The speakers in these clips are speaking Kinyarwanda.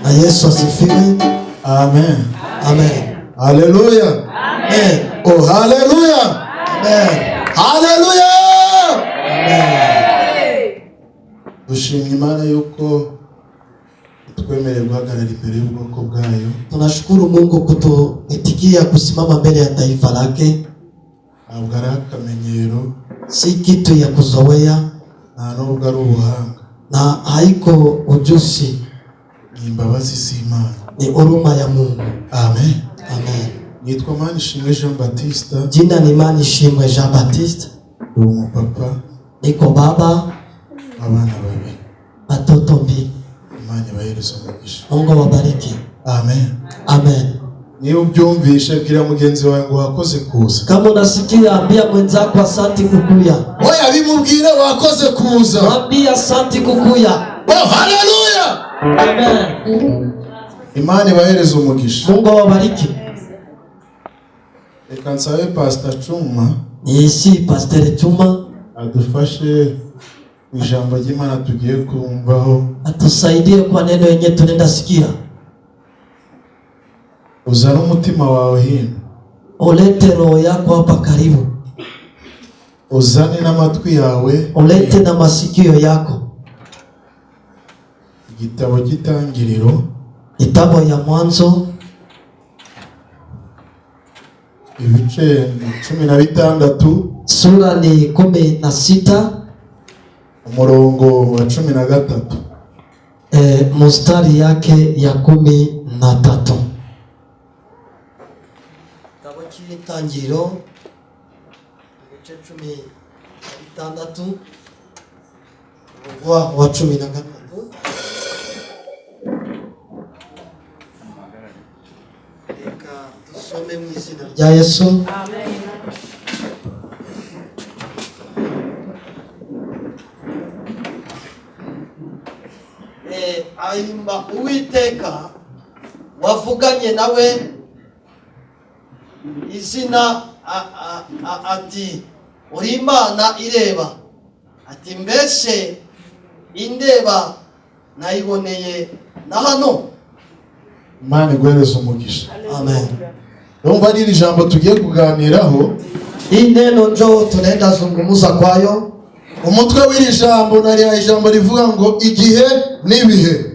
Na Yesu asifiwe. Amen. Amen. Hallelujah. Amen. Oh, hallelujah. Amen. Hallelujah. Amen. Dushimye Imana yuko twemereye guhagarara imbere y'ubwoko bwayo. Tunashukuru Mungu kutuitikia kusimama mbele ya taifa lake. Ntabwo ari akamenyero, si kitu ya kuzoea, nta nubwo ari ubuhanga, na haiko ujuzi, ni imbabazi z'Imana, ni huruma ya Mungu. Amen. Amen. Nitwa MANISHIMWE JeanBaptista. Jina ni MANISHIMWE JeanBaptista. Ndi umupapa, niko baba, abana babiri, batoto mbili. Imana ibahereze umugisha. Mungu wabariki. Amen. Amen. Niyo ubyumvishe bwira mugenzi wawe ngo wakoze kuza. Kama unasikia ambia mwenzako asante kukuya. Oya bimubwire wakoze kuza. Mwambie asante kukuya. Oh, hallelujah. Amen. Imana ibahereze umugisha. Mungu wabariki. Reka nsabe Pastor Chuma. Yesi Pastor Chuma adufashe ijambo ry'Imana tugiye kumvaho. Atusaidie kwa neno yenye tunaenda sikia. Uzana umutima wawe hino. Ulete roho yako hapa karibu. Uzane n'amatwi yawe. Ulete na masikio yako. Igitabo cy'Itangiriro, kitabu ya Mwanzo, ibice 16, sura ni 16, umurongo wa 13. Mstari yake ya 13. Kitabu cy'Itangiriro ibice 16 wa 13. Tusome mu izina rya Yesu. Amen. Ahimba Uwiteka wavuganye nawe izina ati uri Imana ireba, ati mbese indeba nayiboneye na hano. Imana iguhereze umugisha. Amen. Umva ni ijambo tugiye kuganiraho. Hii neno njo tunaenda zungumuza kwayo. Umutwe w'iri jambo nari ijambo rivuga ngo igihe n'ibihe.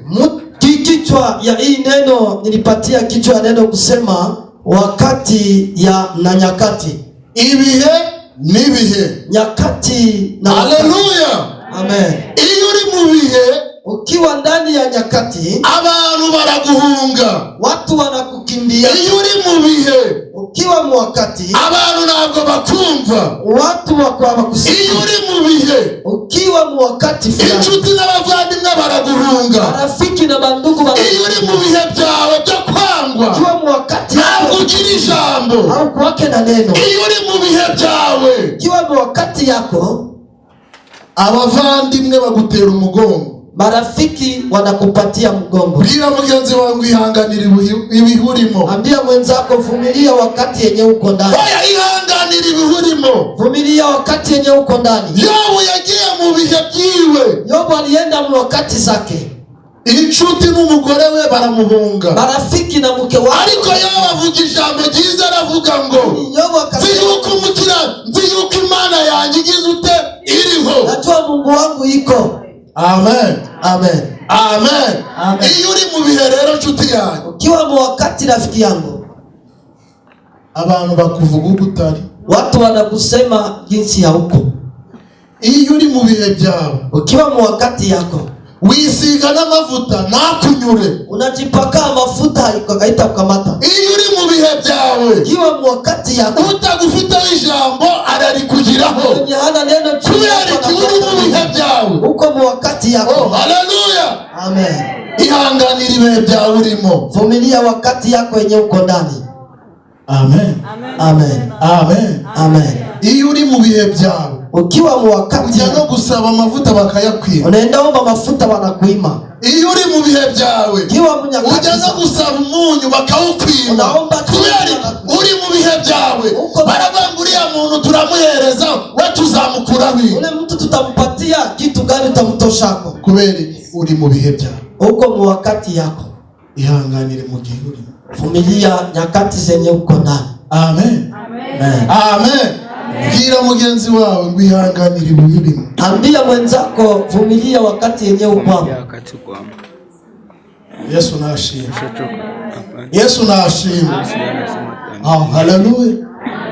Kichwa ya hii neno nilipatia kichwa ya neno kusema wakati ya na nyakati. Ibihe n'ibihe. Nyakati na Hallelujah. Amen. Iyo uri mu bihe, ukiwa ndani ya nyakati, abantu baraguhunga, watu wanakukimbia. Iyo uri mu bihe, ukiwa mu wakati, abantu ntabwo bakumva, watu wako bakusikia. Iyo uri mu bihe, ukiwa mu wakati fulani, inshuti n'abavandimwe baraguhunga, marafiki na bandugu baraguhunga. Iyo uri mu bihe byawe byo kwangwa, ukiwa mu wakati ntabwo ugira ijambo, au kwake na neno. Iyo uri mu bihe byawe, ukiwa mu wakati yako, abavandimwe bagutera umugongo, marafiki wanakupatia mgongo. Bwira mugenzi wangu ihanganira ibihurimo. Ambia mwenzako vumilia wakati yenye uko ndani. Oya ihanganira ibihurimo. Vumilia wakati yenye uko ndani. Yobu yagiye mu bihe byiwe. Yobu alienda mu wakati zake. Inshuti n'umugore we baramuhunga, marafiki na mke wake. Ariko Yobu avuga ijambo ryiza, aravuga ngo nzi yuko Imana yanjye igize ute iriho. Najua Mungu wangu iko. Amen. Amen. Amen. Amen. Iyo uri mu bihe rero nshuti yanjye, ukiwa mu wakati rafiki yangu, abantu bakuvuga uko utari, watu wanakusema jinsi ya uko. Iyo uri mu bihe byawe, ukiwa mu wakati yako, wisiga n'amavuta nakunyure, unajipaka mafuta ikaita kukamata. Iyo uri mu bihe byawe, ukiwa mu wakati yako, utagufite ijambo ararikugiraho. hana neno uri mu bihe byawe, uko mu wakati yako. Oh, hallelujah. Amen. Ihanganira ibihe byawe urimo, vumilia wakati yako yenye uko ndani. Amen. Amen. Amen. Amen. Iyo uri mu bihe byawe, ukiwa mu wakati, ujya no gusaba amavuta bakayakwima, unaenda omba mafuta wanakuima. Iyo uri mu bihe byawe, ujya no gusaba umunyu bakawukwima, uri mu bihe byawe, baravuga uriya muntu turamuhereza, we tuzamukuraho. Ule mtu tutampatia kitu gani utamtoshako? Kubera uri mu bihe byawe, uko mu wakati yako. Ihanganire mu gihe urimo. Vumilia nyakati zenye uko ndani. Amen. Amen. Amen. Bwira mugenzi wawe ngo ihanganire ibihe urimo. Ambia mwenzako vumilia wakati yenye uko hapo. Yesu nashimwe. Yesu nashimwe. Haleluya.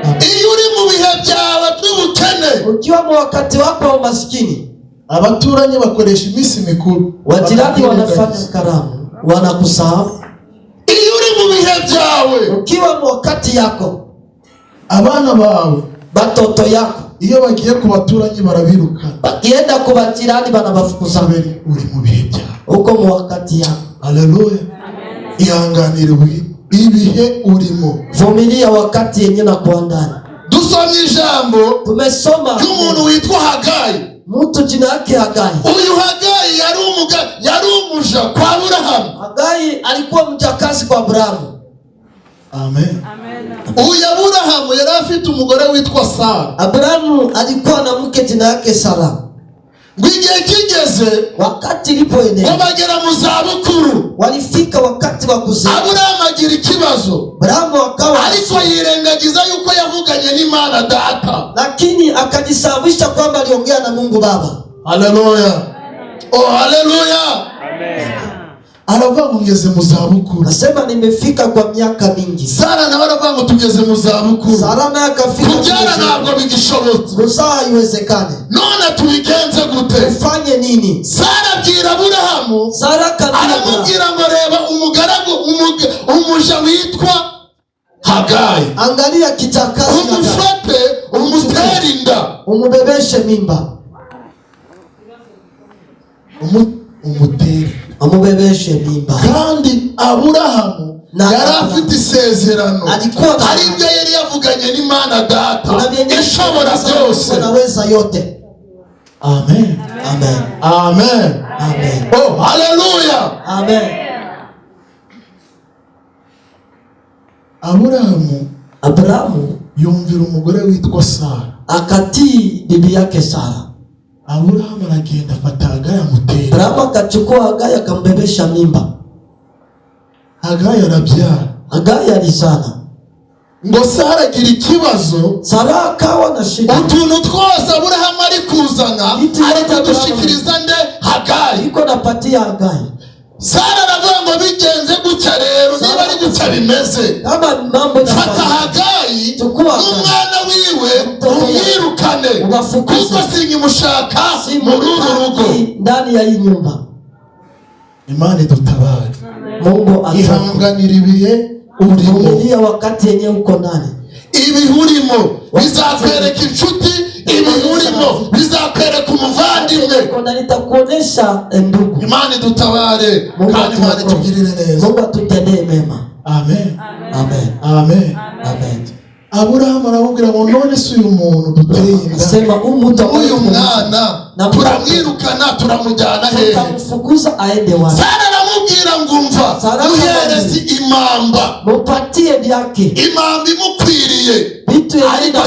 Iyo uri mu bihe byawe by'ubukene, ukiwa mu wakati wako wa umaskini, abaturanyi bakoresha iminsi mikuru, wajirani wanafanya karamu, wanakusahau. Iyo uri mu bihe byawe, ukiwa mu wakati yako, abana bawe, batoto yako, iyo bagiye ku baturanyi barabiruka, bagienda ku bajirani banabafukuza. Uri mu bihe byawe, uko mu wakati yako. Haleluya. Ihanganire ibihe urimo. Vumilia wakati yenye na kuandana. Dusomye ijambo, tumesoma y'umuntu witwa Hagayi. Mtu jina yake Hagayi. Uyu Hagayi yari umuja kwa Aburahamu. Hagayi alikuwa mjakazi kwa Abrahamu. Amen. Uyu Aburahamu yari afite umugore witwa Sara. Abrahamu alikuwa na mke jina yake Sara. Igihe kigeze, wakati ilipoenea, bagera mu zabukuru, walifika wakati wa kuzaa. Abrahamu agira ikibazo. Abrahamu akawa, ariko yirengagiza yuko yavuganye n'Imana Data, lakini akajisababisha kwamba aliongea na Mungu Baba. Haleluya. Oh, haleluya. Amen. Aravuga ngo ngeze mu zabukuru. Nasema nimefika kwa miaka mingi. Sara nawe aravuga ngo tugeze mu zabukuru. Sara naye akafika. Kubyara ntabwo bigishobotse. Kuzaa haiwezekani. None tubigenze gute? Ufanye nini? Sara abwira Aburahamu. Sara aramubwira ngo reba umugaragu umuja witwa Hagayi. Angalia kijakazi. Umufate umutere inda. Umubebeshe mimba. Umubebeshe mimba. Kandi Aburahamu yari afite isezerano, aribyo yari yavuganye n'Imana Data ishobora byose. Anaweza yote. Amen. Amen. Amen. Amen. Oh, haleluya. Amen. Abrahamu yumvira umugore witwa Sara, akatii bibi yake Sara. Aburahamu aragenda afata Hagayi amutera. Abrahamu akachukua Hagayi akambebesha mimba. Hagayi arabyara. Hagayi alizaa. Ngo Sara agira ikibazo. Sara akawa na shida. Utuntu twose Aburahamu ari kuzana ariko dushikiriza nde Hagayi. Iko napatia Hagayi. Sara aravuga ngo bigenze gutya rero, niba ari gutya bimeze, kama mambo na fata Hagayi n'umwana wiwe umwirukane, kuko sinkimushaka muri uru rugo, ndani ya hii nyumba. Imana idutabare. Mungu ihanganira ibihe urimo. Wakati yenye uko ndani, ibihe urimo bizakwereka inshuti, ibihe urimo bizakwereka umuvandimwe. Kuna nitakuonesha ndugu. Imana idutabare kandi Imana itugirire neza. Mungu atutendee mema. Amen. Amen. Amen. Amen. Aburahamu aramubwira ngo none se uyu muntu duteye inda, sema uyu mwana turamwirukana turamujyana hehe? Tutamfukuza aende wapi? Sara aramubwira ngo umva, muhereze imamba, mupatie byake, imamba imukwiriye, bitu yafite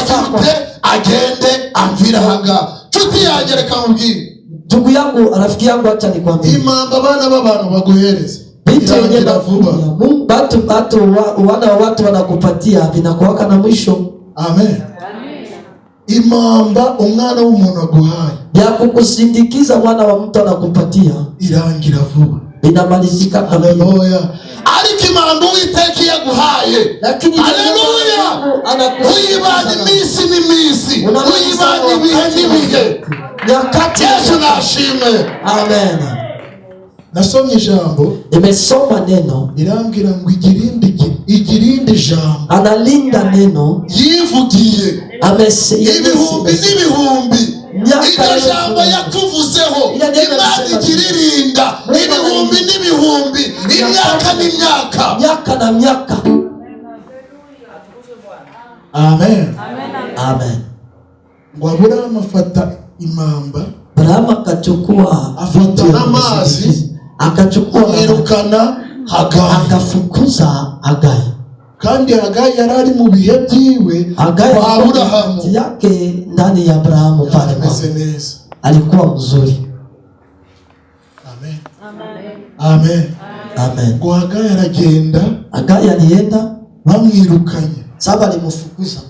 agende amvira hanga. Nshuti yanjye reka mubwire, ndugu yangu, rafiki yangu, acha nikwambie, imamba abana b'abantu baguhereza vitu yenye vuba. Mungu wana wa watu wanakupatia vinakuwaka na mwisho. Amen. Imamba umwana w'umuntu aguhaye, ya kukusindikiza mwana wa mtu anakupatia, irangira vuba, inamalizika. Haleluya. Ariko imamba Uwiteka yaguhaye, lakini haleluya, uyibana iminsi n'imisi, uyibana ibihe n'ibihe. Nyakati. Yesu nashimwe. Amen. Nasomye ijambo, nimesoma neno, irambwira ngo igirinde ijambo, analinda neno yivugiye ibihumbi n'ibihumbi. Iryo jambo yakuvuzeho, Imana igiririnda ibihumbi n'ibihumbi, imyaka n'imyaka, myaka na myaka. Amen. Amen. Ngo Aburahamu afata imamba, Abrahamu akachukua afata n'amazi, akachukua yirukana Hagayi, akafukuza Hagayi. Kandi Hagayi yari ari mu bihe byiwe kwa Aburahamu yake ndani ya Abrahamu pale alikuwa mzuri. Amen. Amen. Amen. Amen. Ngo Hagayi aragenda, Hagayi alienda, bamwirukanye. Saba alimufukuza.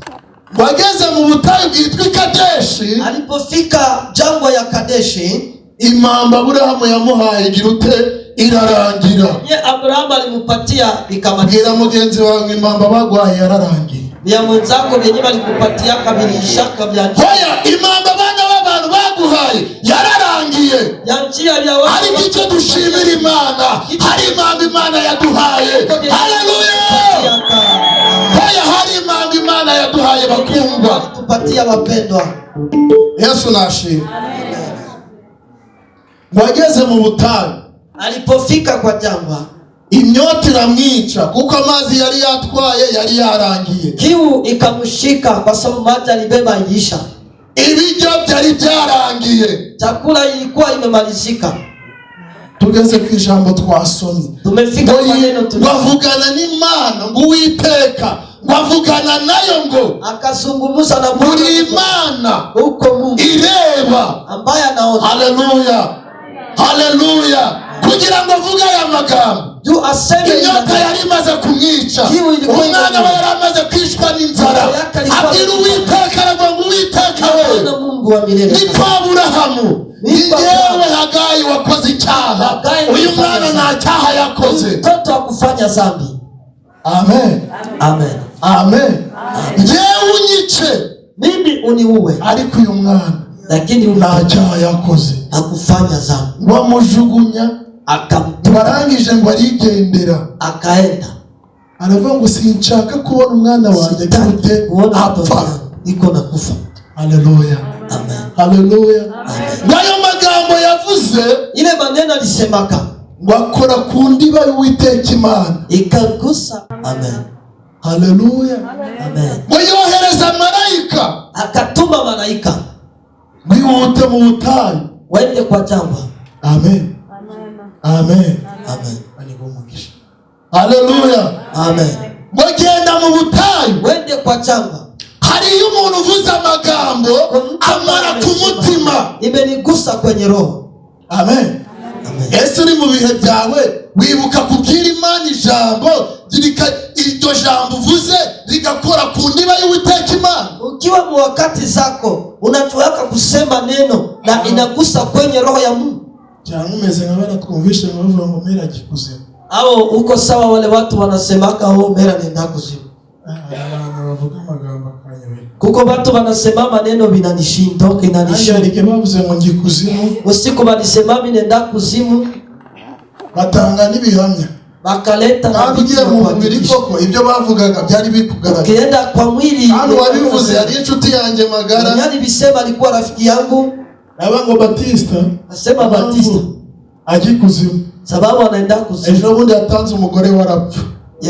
Wageze mu butayu bwitwa Kadeshi, alipofika jangwa ya Kadeshi, impamba Aburahamu yamuhaye girute irarangira. Ye Abrahamu alimupatia ikamaliza. Bwira mugenzi wawe impamba bagwaye yararangiye. Ya mwenzako yenyewe alikupatia kabili ishaka bya. Hoya impamba bana b'abantu baguhaye yararangiye. Ya njia ya watu. Ari icyo dushimira Imana. Hari impamba Imana yaduhaye. Haleluya. Hoya hari impamba Imana yaduhaye bakundwa. Tupatia wapendwa. Yesu nashimwe. Wageze mu butayu, alipofika kwa jangwa, inyota iramwica kuko amazi yari yatwaye yari yarangiye. Kiu ikamshika kwa sababu maji alibeba ilisha. Ibiryo byari byarangiye, chakula ilikuwa imemalizika. Tugeze ku ijambo twasomye, tumefika kwa neno bavugana n'Imana ngo Uwiteka, bavugana nayo ngo akazungumza na Mungu. Imana uko Mungu ireba ambaye anaona. Haleluya, haleluya. Kugira ngo avuge aya magambo, inyota yari imaze kumwica, umwana we yari amaze kwicwa n'inzara. Abwira Uwiteka, aravuga ngo Uwiteka we, ni kwa Aburahamu, ni jyewe Hagayi wakoze icyaha, uyu mwana nta cyaha yakoze. Mtoto akufanya dhambi. Amen, amen, amen. Jyewe unyice, mimi uniue, ariko uyu mwana lakini nta cyaha yakoze, akufanya dhambi. Wamujugunya, barangije ngo arigendera, akaenda. Aravuga ngo sinshaka kubona umwana wanjye gute apfa, iko na kufa. Haleluya, amen, haleluya. Nayo magambo yavuze, ile maneno alisemaka, wakora ku ndiba y'Uwiteka Imana ikagusa. Amen, haleluya, amen. Yohereza marayika, akatuma malaika mwihute mu butayu, wende kwa jangwa. Amen, amen, amen. Anigumugisha. Haleluya, amen. Bagenda mu butayu, wende kwa jangwa. Hari umuntu uvuze amagambo amara ku mutima, imenigusa kwenye roho. Amen, amen. Ese uri mu bihe byawe wibuka kubwira Imana ijambo, iryo jambo uvuze rigakora ku ndiba y'Uwiteka Imana. Ukiwa mu wakati zako unachoaka kusema neno na inagusa kwenye roho ya Mungu. Cyangwa umeze nka baratwumvishe bavuga ngo mera gikuzimu, au uko sawa wale watu wanasemaka ho mera nenda kuzimu. Bavuga amagambo akanyobera, kuko watu wanasema maneno binanishinda, kinanishinda. Ariko bavuze ngo ngikuzimu, usiku balisema mimi nenda kuzimu, batanga n'ibihamya, bakaleta na bigiye mu mubiri koko ibyo bavugaga byari bikugaragara. Ukienda kwa mwili, hano wabivuze ari inshuti yanjye magara, yani bisema alikuwa rafiki yangu. Ngo Baptista, asema Baptista aje kuzimu sababu anaenda kuzimu. Ejo bundi yatanze umugore warapfa.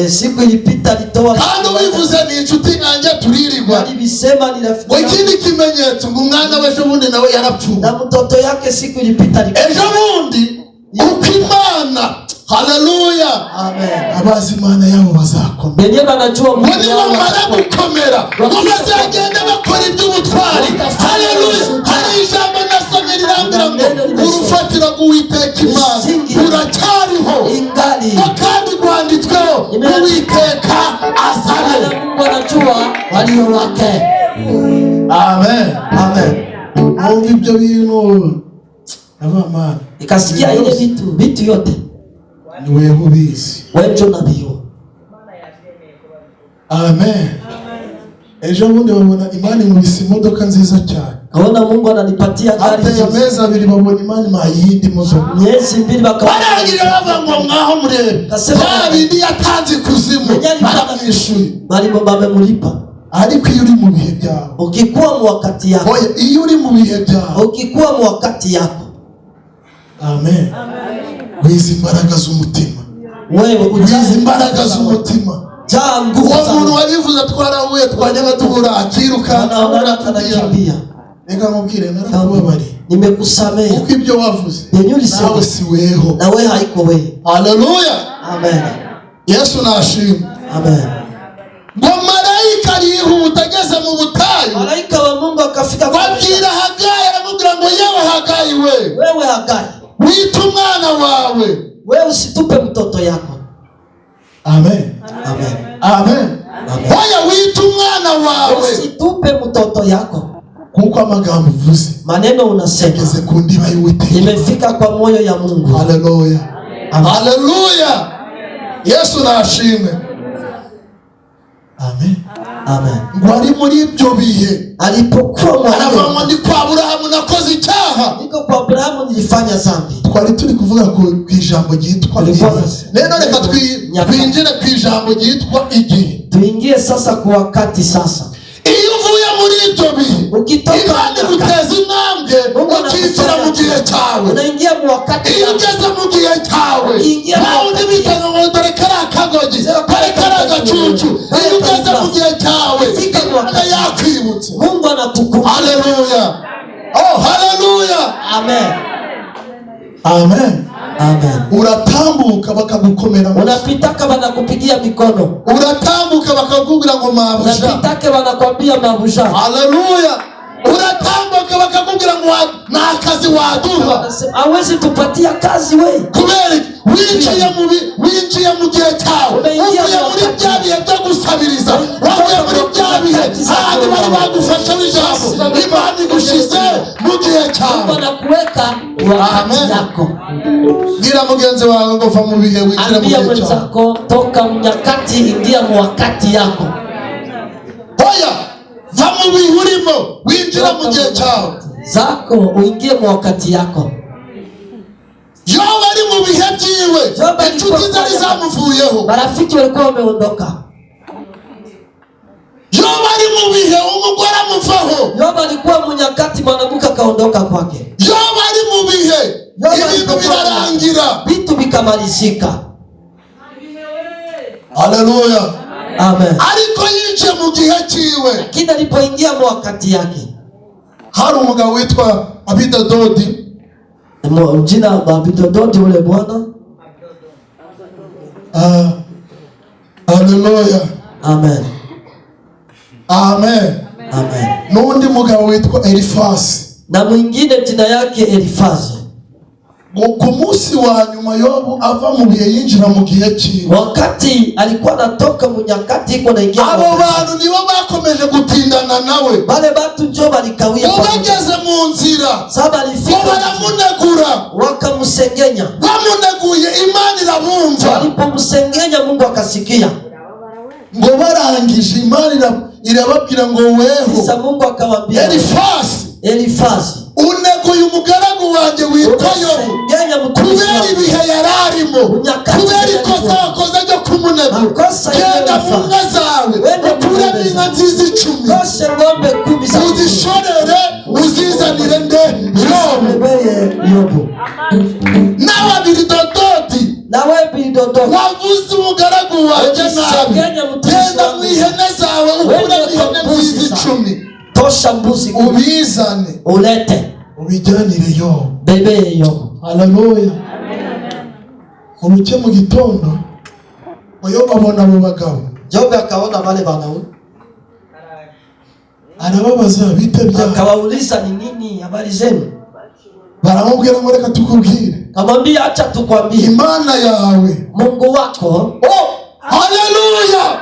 Siku ilipita alitoa. Kandi bivuze ni inshuti yanjye turirirwa. Bisema ni rafiki. Ikindi kimenyetso ngo umwana we ejo bundi nawe yarapfuye, na mtoto yake siku ilipita. Ejo bundi uko Imana, haleluya, amen, abazi Imana yabo bazakomera. Benye banajua Mungu wao baragukomera, bazagenda bakora iby'ubutwari. Haleluya. Hari ijambo nasomye rirambira ngo urufatira rw'Uwiteka Imana uracyariho, ingali kandi rwanditsweho Uwiteka azabe. Mungu anajua walio wake. Amen, amen. Mungu ibyo bintu Mana ikasikia ile vitu yote ni wewe ubizi, wewe ndio nabii. Amen. Ejo bundi babona Imana imubise imodoka nziza cyane, kaona Mungu ananipatia gari. Hata meza abiri babona Imana mayindi modoka, miezi mbili baragira bava ngo mwaho murebe bindi yatanze kuzimu baramwishuye, bali bamemulipa. Ariko iyo uri mu bihe byawe, ukikuwa mu wakati yako, oya iyo uri mu bihe byawe, ukikuwa mu wakati yako. Amen, wizi imbaraga z'umutima, wewe wizi imbaraga z'umutima. Jangu umuntu wabivuze twarahuye twajyaga tubura akiruka anakimbia. Reka mubwire narakubabari, nimekusamehe kuko ibyo wavuze nawe si weho, na wewe haiko wewe. Haleluya, amen. Yesu nashimwe, amen. Ngo marayika arihuta ageze mu butayu, malaika wa Mungu akafika babwira Hagayi, aramubwira ngo yewe Hagayi wewe Hagayi, wita umwana wawe Wewe usitupe mtoto yako. Amen. Amen. Amen. Oya wita umwana wawe. Usitupe mtoto yako. Kuko amagambo uvuze. Maneno unasema igeze ku ndiba y'Uwiteka. Imefika kwa moyo ya Mungu. Haleluya. Haleluya. Yesu nashimwe. Amen. Amen. Ngwari muri ibyo bihe alipokuwa anavamo ndi kwa Aburahamu nakoze icyaha. Niko kwa Aburahamu nilifanya dhambi. Twari turi kuvuga ku ijambo ryitwa igihe. Neno reka twinjire ku ijambo ryitwa igihe. Tuingie sasa kwa wakati sasa. Iyo uvuye muri ibyo bihe Imana iguteza intambwe ukizira mu gihe cyawe. Unaingia mu wakati. Iyo ugeze mu gihe cyawe nawe ndibitanga ngo dore kari akagogi dore kari agacucu. Iyo ugeze mu gihe cyawe Imana yakwibutse. Mungu anakukumbuka. Haleluya. Oh haleluya. Amen. Amen. Amen. Uratambuka bakagukomera. Unapitaka banakupigia mikono. Uratambuka bakakubwira ngo mabuja. Unapitaka banakwambia mabuja. Haleluya. Uratambuka bakakubwira ngo nakazi waduha. Hawezi tupatia kazi wewe. Kubera winjiye mu gihe cyawe. Uvuye muri bya bihe byo gusabiriza. Wavuye muri bya bihe handi bari bagufasha ijambo. Imana igushize mu gihe cyawe. Banakuweka wakati yako. Gira mugenzi wawe ngo va mu bihe winjira mu gihe cyawe. Toka mnyakati ingia mu wakati yako. Oya va mu bihe urimo winjira mu gihe cyawe. Zako uingie mu wakati yako. Yobu ari mu bihe byiwe. Inshuti zari zamuvuyeho. Marafiki walikuwa wameondoka. Yobu ari mu bihe umugore amuvaho. Yobu alikuwa mu nyakati mwanamke akaondoka kwake. Yobu ari mu bihe ibintu birarangira. Vitu bikamalizika. Haleluya. Amen. Ariko yinjiye mu gihe cyiwe. Lakini alipoingia mu wakati yake. Hari umugabo witwa Abidododi. Jina Abidododi ule bwana. Haleluya. Amen. Amen. Amen. N'undi mugabo witwa Elifazi. Na mwingine jina yake Elifazi. Ku munsi wa nyuma Yobu ava mu bihe yinjira mu gihe cyiwe. Wakati alikuwa anatoka mu nyakati iko naingia. Abo bantu nibo bakomeje gutindana nawe. Bale batu njo balikawia. Bageze mu nzira. Saba alifika. Baramunegura. Wakamusengenya. Bamuneguye Imana irabumva. Walipomusengenya Mungu akasikia. Ngo barangije Imana irababwira ngo weho. Sasa Mungu akamwambia Elifazi. Uneguye umugaragu wanjye witwa Yobu. Kubera ibihe yararimo. Kubera ikosa wakoze ryo kumunegura. Genda mu nka zawe. Ukuremo inka nziza 10. Uzishorere uzizanire nde Yobu. Nawe Abidododi. Wavuze umugaragu wanjye nabi. Genda mu ihene zawe ukuremo ihene nziza 10. Tosha mbuzi ubizane ulete ubijyanire Yobu. Bebe Yobu. Haleluya. Uruke mu gitondo Yobu abona abo bagabo. Yobu akaona wale banaume. Arababaza bite bya. Akawauliza ni nini habari zenu? Baramubwira ngo reka tukubwire. Kamwambia acha tukwambie. Imana yawe Mungu wako. Haleluya.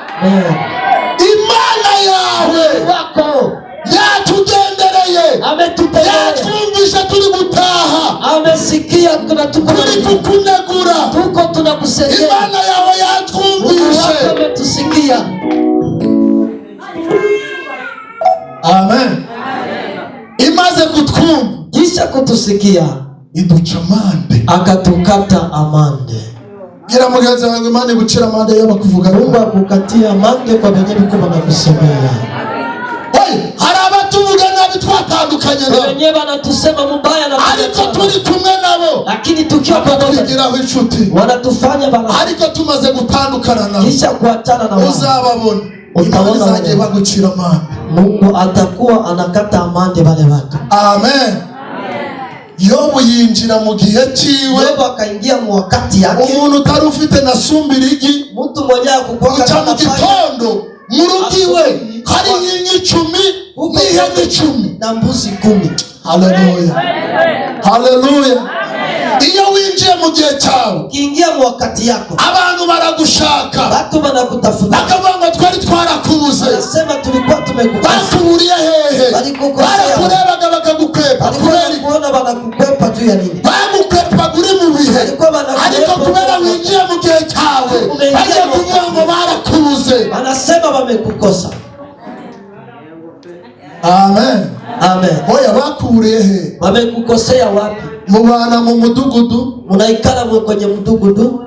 Imana yawe wako yatugendereye. Ametupeleka. Yatwumvisha turi gutaha. Amesikia turi kukunegura. Tuko tunakusengenya. Imana yawe yatwumvisha. Ametusikia. Amen. Imaze kutwumva. Kisha kutusikia. Iduca amande. Akatukata amande. Gira mugenzi wangu Imana igucira amande yo bakuvuga. Mungu akukatia amande kwa benye biko banakusemea. Hari abatuvuga nabi twatandukanye nabo. Wenyewe banatusema mubaya na ariko turi kumwe nabo. Lakini tukiwa pamoja twigiraho inshuti. Wanatufanya bana. Ariko tumaze gutandukana nabo. Kisha kuachana na wao. Uzababona. Utaona zaje bagucira amande. Mungu atakuwa anakata amande wale watu. Amen. Yobu yinjira mu gihe cyiwe. Yobu akaingia mu wakati yake. Umuntu utari ufite na sumbirigi. Mtu mwenyewe kukwaka kama mu gitondo mu rugiwe hari inka 10 n'ihene 10 na mbuzi 10. Haleluya. Haleluya. iyo winjiye mu gihe cyawe, ukiingia mu wakati yako, abantu baragushaka, watu wanakutafuta, bakavuga ngo twari twarakubuze, wanasema tulikuwa tumekukosa. bakuburiye hehe? Barakurebaga bakagukwepa. Kuona wanakukwepa juu ya nini? Bagukwepa uri mu bihe, ariko kubera winjiye mu gihe cyawe, bagiye kuvuga ngo barakubuze, wanasema wamekukosa. Amen. Amen. Oya, bakuburiye he? Wamekukosea wapi? Mubana mu mudugudu, munaikala kwenye mudugudu,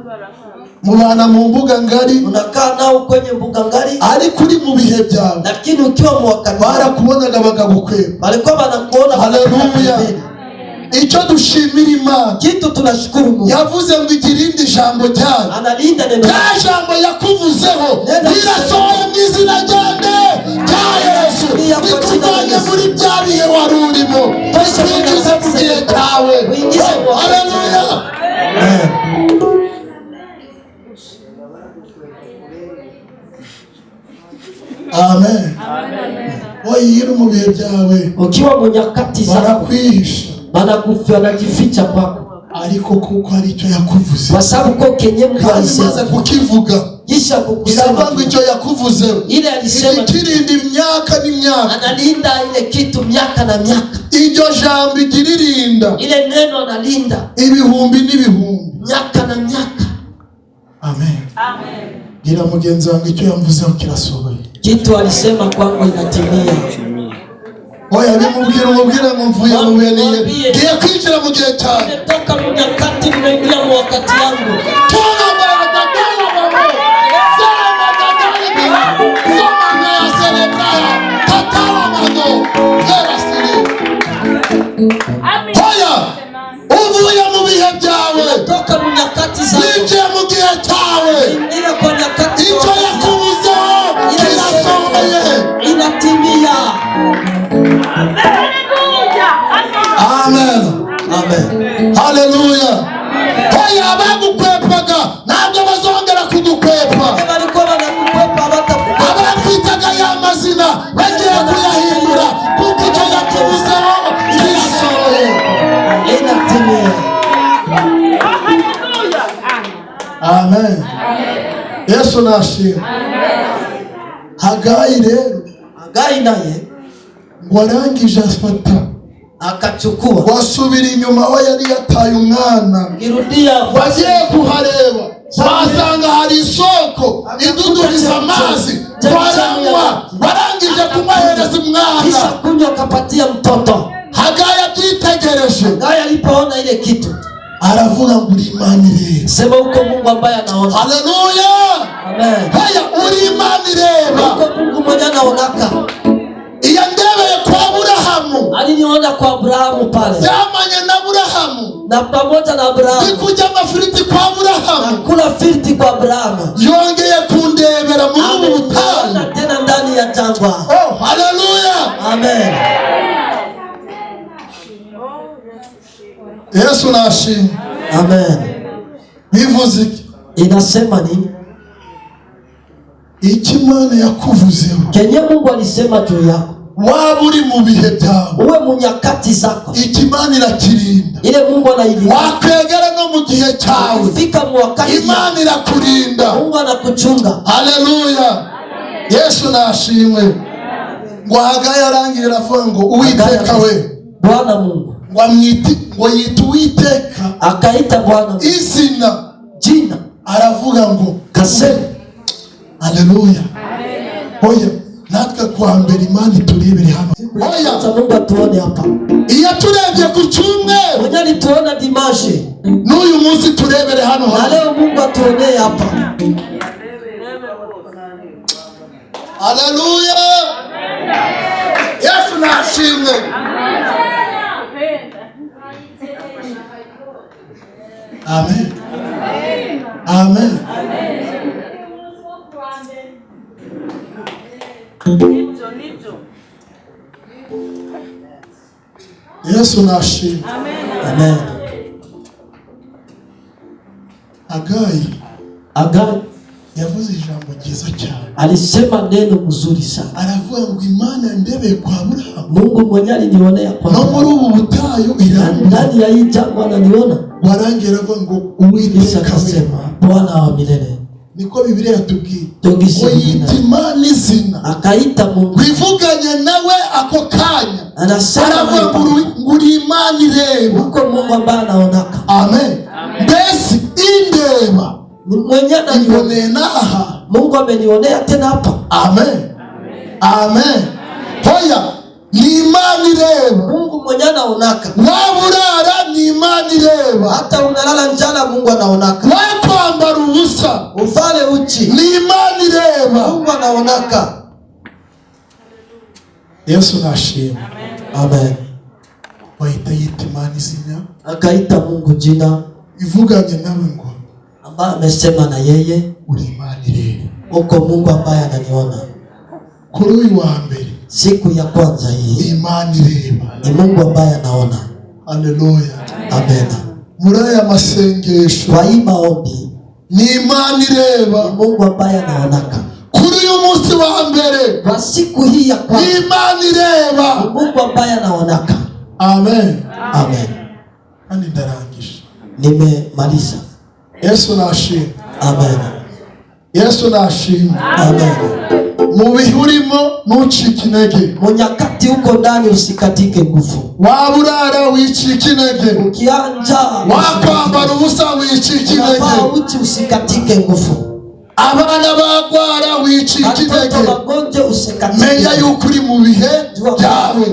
mubana mu mbuga ngari, unakaa nao kwenye mbuga ngari, ariko uri mu bihe byawe, lakini ukiwa mu wakati barakubonaga bakagukwepa. walikuwa wanakuona. Haleluya. Icyo dushimira Imana, kitu tunashukuru Mungu, yavuze ngo igirinde ijambo ryayo, analinda neno rya jambo yakuvuzeho rirasohoye mu izina rya Yesu, rikuvanye muri bya bihe wari urimo, rikwigize mu gihe cyawe. Haleluya. Amen. Oya, iri mu bihe byawe, ukiwa mu nyakati zako barakwihisha, wanajificha kwako, ariko kuko hari icyo yakuvuze, kwa sababu ko kenye Mungu alisema kukivuga, kisha kukusema icyo yakuvuze, ile alisema ikirinda imyaka n'imyaka, analinda ile kitu miaka na miaka. Iryo jambo igiririnda, ile neno analinda ibihumbi n'ibihumbi, miaka na miaka. Amen. Amen. Gira mugenzi wangu, icyo yamvuzeho kirasohoye, kitu alisema kwangu inatimia. Oya, umubwire ngo mvuye mu bihe niye, ngiye kwinjira mu gihe cyawe, nimetoka mu nyakati, nimeingia mu wakati yangu. Oya, uvuye mu bihe byawe, nimetoka mu nyakati zako, ninjiye mu gihe cyawe, nimeingia kwa nyakati icyo yakuvuzeho kirasohoye, inatimia. Amen. Amen. Haleluya. Oya, abagukwepaga ntabwo bazongera kugukwepa, abakwitaga ya mazina bagiye kuyahindura, kuko icyo yakuvuzeho kirasohoye. Amen. Yesu nashimwe. Hagayi rero, Hagayi naye warangije afata, akachukua, wasubira inyuma aho yari yataye umwana, ngirudia, wagiye kuhareba, wasanga hari isoko iduduriza amazi, waranywa, warangije kumuhereza umwana, kisha kunywa akapatia mtoto. Hagayi abyitegereje, Hagayi alipoona ile kitu, aravuga ngo uri Imana ireba. sema uko Mungu ambaye anaona. Haleluya. Amen. Haya, uri Imana ireba. Uko Mungu mwenye anaonaka. Iya ndebeye kwa Aburahamu, aliniona kwa Abrahamu pale, yamanye na Aburahamu, na pamoja na Abrahamu ikujya amafiriti kwa Aburahamu, kula firiti kwa Abrahamu, yongeye kundebera muri ubu butayu tena ndani ya jangwa. Oh, haleluya. Amen. Yesu nashimwe. Amen. Bivuze iki? Inasema nini? Iki Imana yakuvuzeho, kenye Mungu alisema juu yako, waba uri mu bihe byawe, uwe mu nyakati zako, iki Imana irakirinda. ile Mungu anailinda. Wakwegera no mu gihe cyawe, fika mu wakati, Imana irakurinda. Mungu anakuchunga. Haleluya. Yesu nashimwe. Ngo Hagayi arangira avuga ngo Uwiteka we, Bwana Mungu, ngo amwite, ngo yita Uwiteka, akaita Bwana izina, jina, aravuga ngo kasema. Haleluya. Oya, natwe kwa mbere Imana iturebere hano. Oya, Mungu atuone hapa. Iyo turebye ku cyumweru, mwenye alituona dimashi, n'uyu munsi turebere hano na leo Mungu atuone hapa. Haleluya. Yesu nashimwe. Amen. Amen. Yesu nashimwe. Amen. Hagayi, Hagayi yavuze ijambo ryiza cyane. Alisema neno mzuri sana. Aravuga ngo Imana ndebeye kwa Abrahamu. Mungu mwenye alinionea kwa no muri ubu butayu irambye. Ndani ya hii jangwa ananiona. Warangira avuga ngo Uwiteka akasema Bwana wa milele. Niko Biblia yatubwiye. Ngo yita Imana izina. Akaita Mungu. Bivuganye nawe ako kanya. Anasema nguri Imana ireba. Uko Mungu ambaye anaonaka. Amen. Besi indeba. Mwenye ananionea aha. Mungu amenionea tena hapa. Amen. Amen. Hoya ni Imana ireba. Mungu mwenye anaonaka. Waburara ni Imana ireba. Hata unalala njala Mungu anaonaka. Wakwambara ubusa uvale uchi ni Imana ireba. Mungu anaonaka. Yesu nashimwe. Amen. Wahita yita Imana izina. Akaita Mungu jina. Ivuganye nawe ngo ambaye amesema na yeye uri Imana ireba. Uko Mungu ambaye ananiona. Kuri uyu wa mbere siku ya kwanza hii ni Imana ireba. Ni Mungu ambaye anaona. Haleluya. Amen. Muri aya masengesho kwa hii maombi ni Imana ireba. Ni Mungu ambaye anaonaka. Kuri uyu munsi wa mbere kwa siku hii ya kwanza ni Imana ireba. Ni Mungu ambaye anaonaka. Amen. Amen. Ani ndarangije. Nimemaliza. Yesu nashimwe. Amen. Yesu nashimwe. Amen. Mubihe urimo ntucike intege. Mu nyakati uko ndani usikatike nguvu. Waburara wicike intege. Ukianja wakwambara ubusa wicike intege. uchi usikatike nguvu. Abana bagwara wicike intege. Menya yuko uri mu bihe byawe.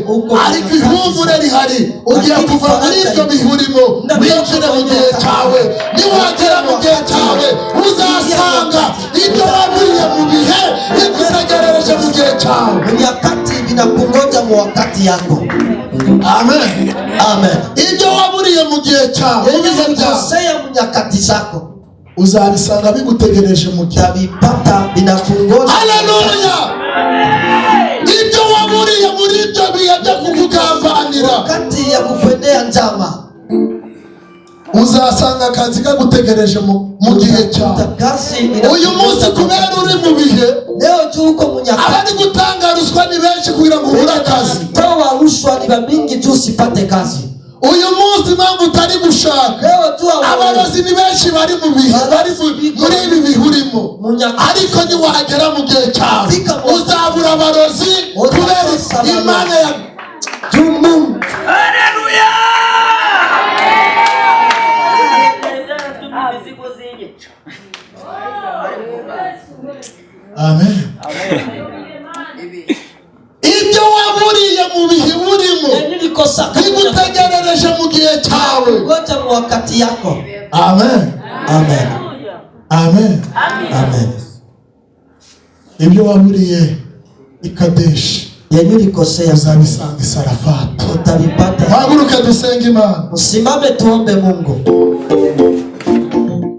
Ariko ihumure rihari. Ugiye kuva muri ibyo bihe urimo winjire mu gihe cyawe. Niwagera mu gihe cyawe uzasanga ibyo waburiye mu bihe bigutegerereje mu gihe cyawe. Nyakati vinakungoja mu wakati yako. Amen. Amen. Ibyo waburiye mu gihe cyawe mu nyakati zako uzabisanga bigutegereje mu gihe bipata binakungoja. Haleluya. Ibyo waburiye muri ibyo bihe byo kukugambanira wakati ya kukwendea njama uzasanga akazi kagutegereje mu gihe cyawe. Uyu munsi kubera uri mu bihe leo tu uko mu nyakati abandi gutanga ruswa ni benshi kugira ngo ubure akazi. Toa rushwa ni bamingi tu usipate kazi. Uyu munsi mpamvu utari gushaka abarozi ni benshi bari mu bihe bari muri ibi bihe urimo. Ariko niwagera mu gihe cyawe uzabura abarozi kubera Imana ya Mungu. Haleluya. Amen. Ibyo waburiye mu bihe urimo bigutegerereje mu gihe cyawe. Ngoja mu wakati yako. Amen. Amen. Amen. Amen. Ibyo waburiye i Kadeshi ulikosea uzabisanga i Sarafati. Utavipata. Haguruka dusenge Imana. Usimame tuombe Mungu.